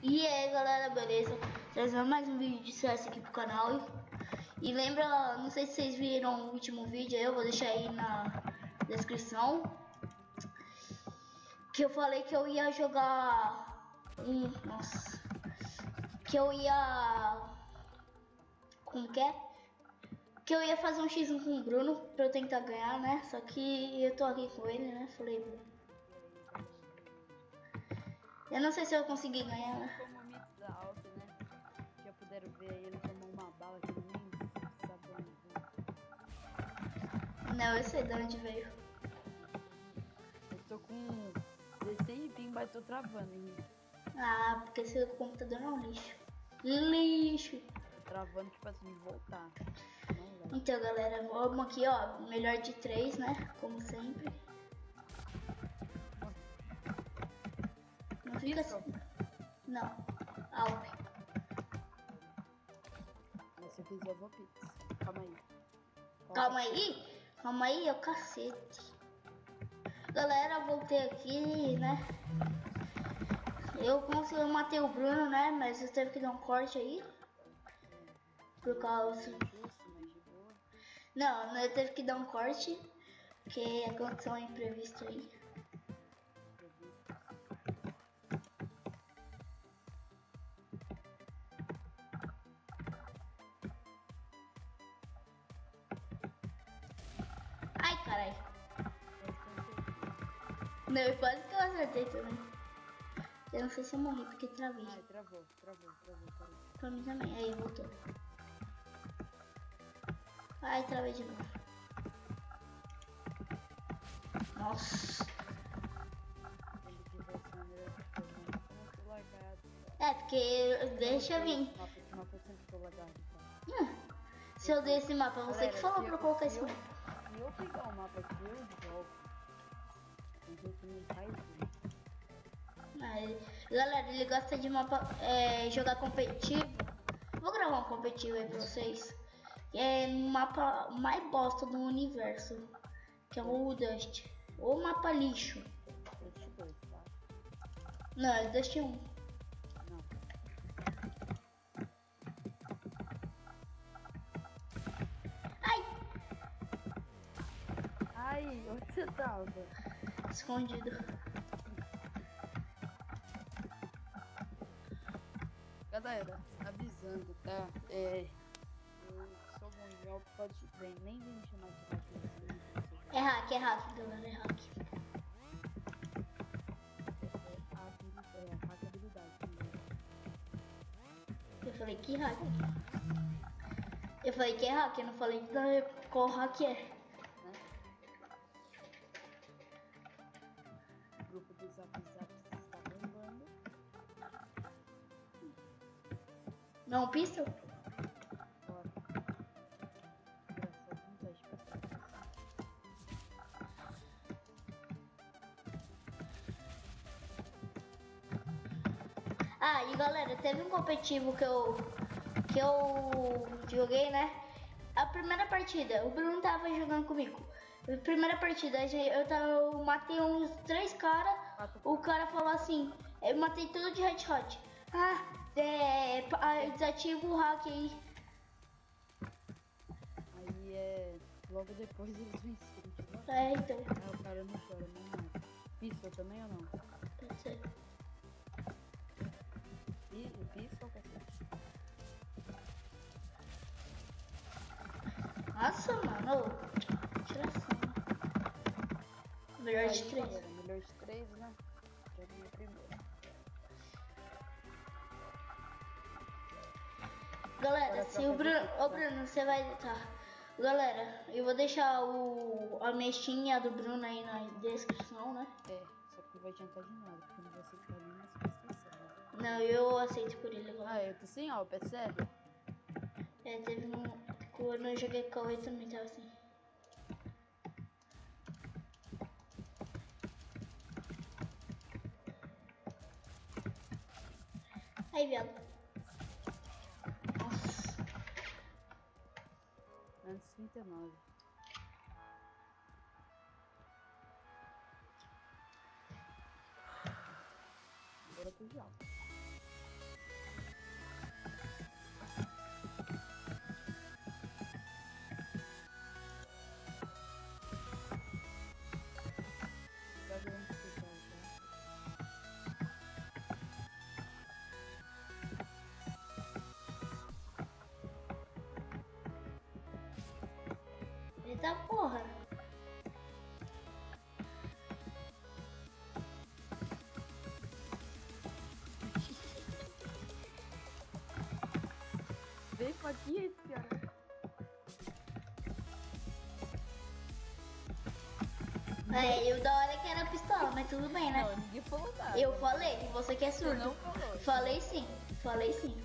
E aí galera, beleza? Trazendo mais um vídeo de CS aqui pro canal. E lembra, não sei se vocês viram o último vídeo, eu vou deixar aí na descrição, que eu falei que eu ia jogar que eu ia, como que é? Que eu ia fazer um X1 com o Bruno pra eu tentar ganhar, né? Só que eu tô aqui com ele, né? Falei, eu não sei se eu consegui ganhar, né? Como o mito da Alp, né? Já puderam ver aí, ele tomou uma bala que nem sabão. Não, eu sei de onde veio. Eu tô com 16 de ping, mas tô travando ainda. Ah, porque seu computador é um lixo. Lixo! Tô travando, tipo assim, de voltar. Então, galera, vamos aqui, ó. Melhor de 3, né? Como sempre. Não fica assim. Não. Alp. Mas se eu fizer, eu vou pix. Calma aí. Calma aí. Calma aí, é o cacete. Galera, voltei aqui, né? Eu consegui matei o Bruno, né? Mas eu teve que dar um corte aí. Por causa... Não, eu teve que dar um corte. Porque aconteceu um imprevisto aí. Ai, caralho. Não, quase que eu acertei também. Eu não sei se eu morri porque travei. Ai, travou. Pra mim também. Aí, voltou. Ai, travei de novo. Nossa. É, porque deixa vir. Se eu der esse mapa, você que falou pra eu colocar esse mapa. Se eu pegar o mapa aqui, eu jogo. Então você não faz isso. Galera, ele gosta de mapa, jogar competitivo. Vou gravar um competitivo aí pra vocês. É o mapa mais bosta do universo, que é o Dust. Ou mapa lixo. Dust 2, tá? Não, é Dust 1. Não. Ai, onde você tava? Escondido. Galera, avisando, tá? Eu sou bom de jogo, pode nem me chamar de hack. É hack, galera, é hack. Hack habilidade. Eu falei que hack. Eu falei que é hack, eu não falei qual hack é. Né? O grupo do Zap está bombando. Não, pistol? Bora. Ah, e galera, teve um competitivo que eu joguei, né? A primeira partida, o Bruno tava jogando comigo. A primeira partida, eu matei uns 3 caras. O cara falou assim, eu matei tudo de headshot. Desativa o hack aí. Aí logo depois eles venceram. Então. Ah, o cara não chora, não mata. Pistol também ou não? Pode ser. Pistol, cacete. Nossa, mano. Tiração. Melhor de 3. Galera, melhor de 3, né? Já vi o primeiro. Galera, se o Bruno, você vai... Tá. Galera, eu vou deixar a mexinha do Bruno aí na descrição, né? Só que não vai adiantar de nada, porque não vai aceitar nem na subscrição. Não, eu aceito por ele agora. Eu tô sem Alp, é sério? Teve quando eu joguei com ele também tava assim. Aí, viado. Nossa. Antes 39. Agora eu tô de alta. morra. Vem pra aqui, cara. É, eu da hora que era pistola, mas tudo bem, né? Não, ninguém falou nada. Eu falei que você que é Você surdo. não falou. Falei sim, falei sim,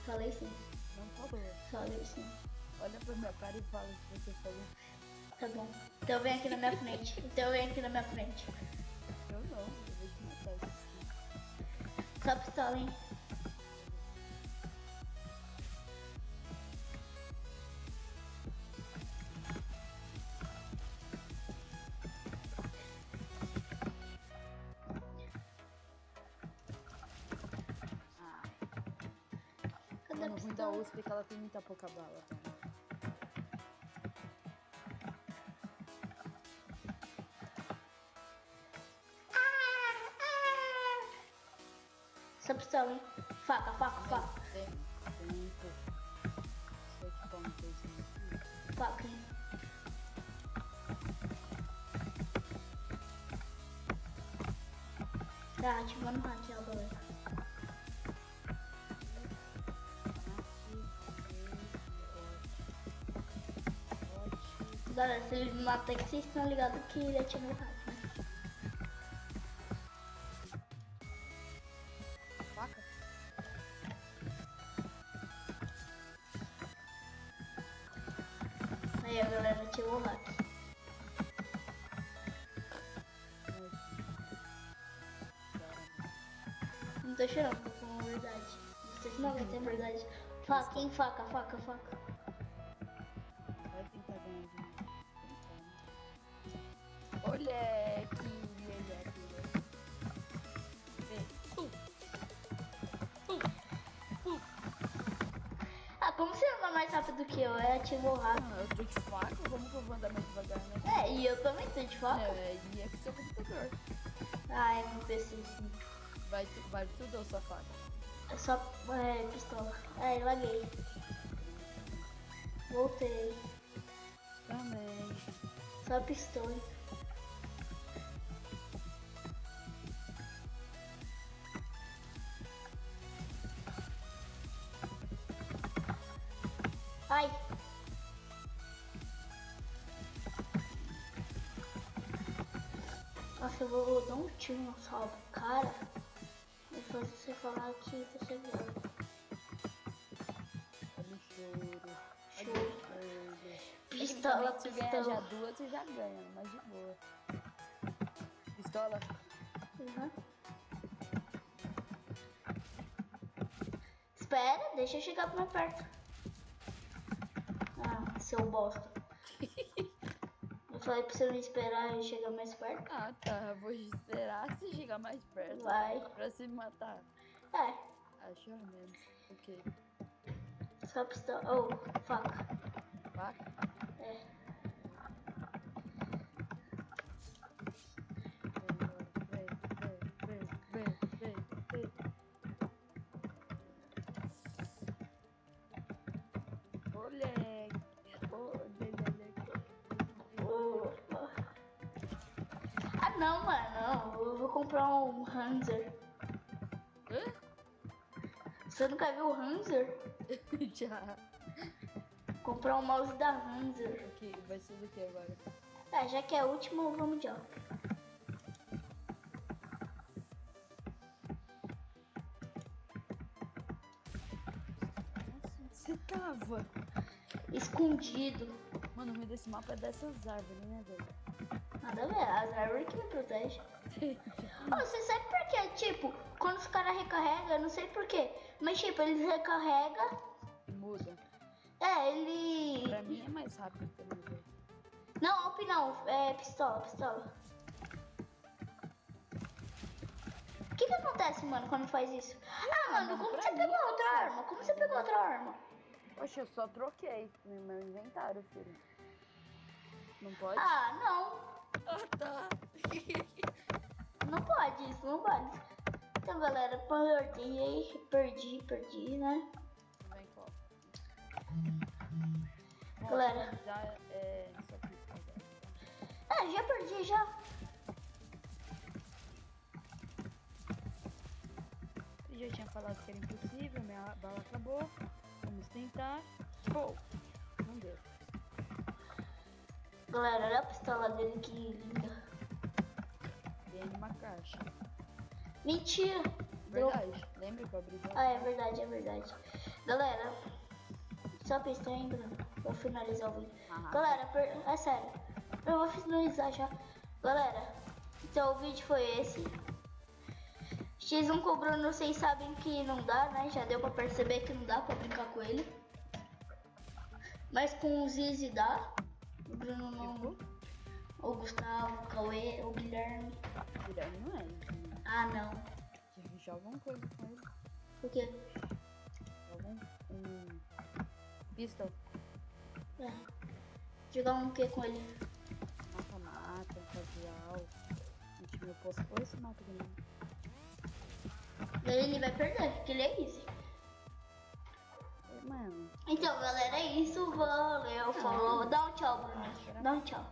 falei sim, Não falou. falei sim. Olha pra minha cara e fala se você falou. Tá bom. Então vem aqui na minha frente. Então vem aqui na minha frente. Eu não, eu vou te matar isso. Só pistola, hein? Cadê a Mano, o ruim da pistola? USP é que ela tem muita pouca bala, tá? Só pistola, hein? Faca, faca, faca. Tem, pô. Deixa eu equipar uma coisinha aqui. Faca, hein? Tá ativando o hack agora. Galera, se ele me matar aqui, vocês estão ligados que ele ativou o hack, né? Faca? Aí a galera ativou o hack. Não tô chorando, tô falando a verdade. Vocês não vai ter verdade. Faca, hein? Faca, faca, faca. Vai tentar ganhar de mim. Olha que moleque. Ah, como você anda mais rápido que eu? É ativou o hack. Eu tô de faca, como que eu vou andar mais devagar, né? É, e eu também tô de faca. E é que seu computador. Ah, é meu PC sim. Vai tudo ou sua faca? É só pistola. Ai, laguei. Voltei. Também. Só pistola. Ai. Nossa, eu vou dar um tiro no sua cara e fazer você falar que você viu. Olha o choro. Choro. Pistola, Pistola, se ganhar já pistola. duas, você já ganha, mas de boa. Pistola? Uhum. Espera, deixa eu chegar mais perto. Ah, seu bosta. Eu falei pra você não esperar eu chegar mais perto. Ah, tá. Vou esperar você chegar mais perto. Vai. Pra se matar. É, Acho menos. Ok. só pistola. Oh, faca. Faca? É. Vem. Ah, não, mano. Eu vou comprar um Hanser. Hã? Você nunca viu o Hanser? Já. Comprar um mouse da Hanser. Ok, vai ser do que agora? É, já que é o último, vamos de ó. Você tava? Escondido. Mano, o ruim desse mapa é dessas árvores, né, velho? Nada a ver, as árvores que me protegem. Oh, você sabe por quê? Tipo, quando os caras recarregam, eu não sei por quê. Mas tipo, eles recarregam. Muda. É, ele. Pra mim é mais rápido também, velho. Não, op não. É pistola, pistola. O que acontece, mano, quando faz isso? Ah, mano, como pra você mim, pegou não outra sei. arma? Como você pegou outra arma? Poxa, eu só troquei no meu inventário, filho. Não pode? Ah, não. Ah, tá. Não pode isso, não vale. Então, galera, perdi, né? Vem, qual? Galera. Já é... Só que... Ah, já perdi já. Eu já tinha falado que era impossível, minha bala acabou. Vamos tentar. Pô, não deu. Galera, olha a pistola dele que linda. Dei numa caixa. Mentira. Verdade, lembra que eu abri duas Ah, é caixas? verdade, é verdade. Galera, só pista aí, Bruno. Vou finalizar o vídeo. Ah, Galera, é sério. Eu vou finalizar já. Galera, então o vídeo foi esse. X1 com o Bruno, vocês sabem que não dá, né? Já deu pra perceber que não dá pra brincar com ele. Mas com o Zizi dá. O Bruno não. Tipo? O Gustavo, o Cauê, o Guilherme. Guilherme não é isso, né? Ah, não. Joga uma coisa com ele. Por quê? Joga um pistol. É. Jogar um quê com ele? Mata-mata, casual. Um time oposto. Ou esse mata também. Ele vai perder, porque ele é easy. Mano. Então, galera, é isso. Valeu, falou. Dá um tchau, Bruno. Dá um tchau.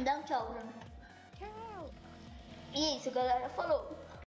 Dá um tchau, Bruno. Tchau. E é isso, galera. Falou.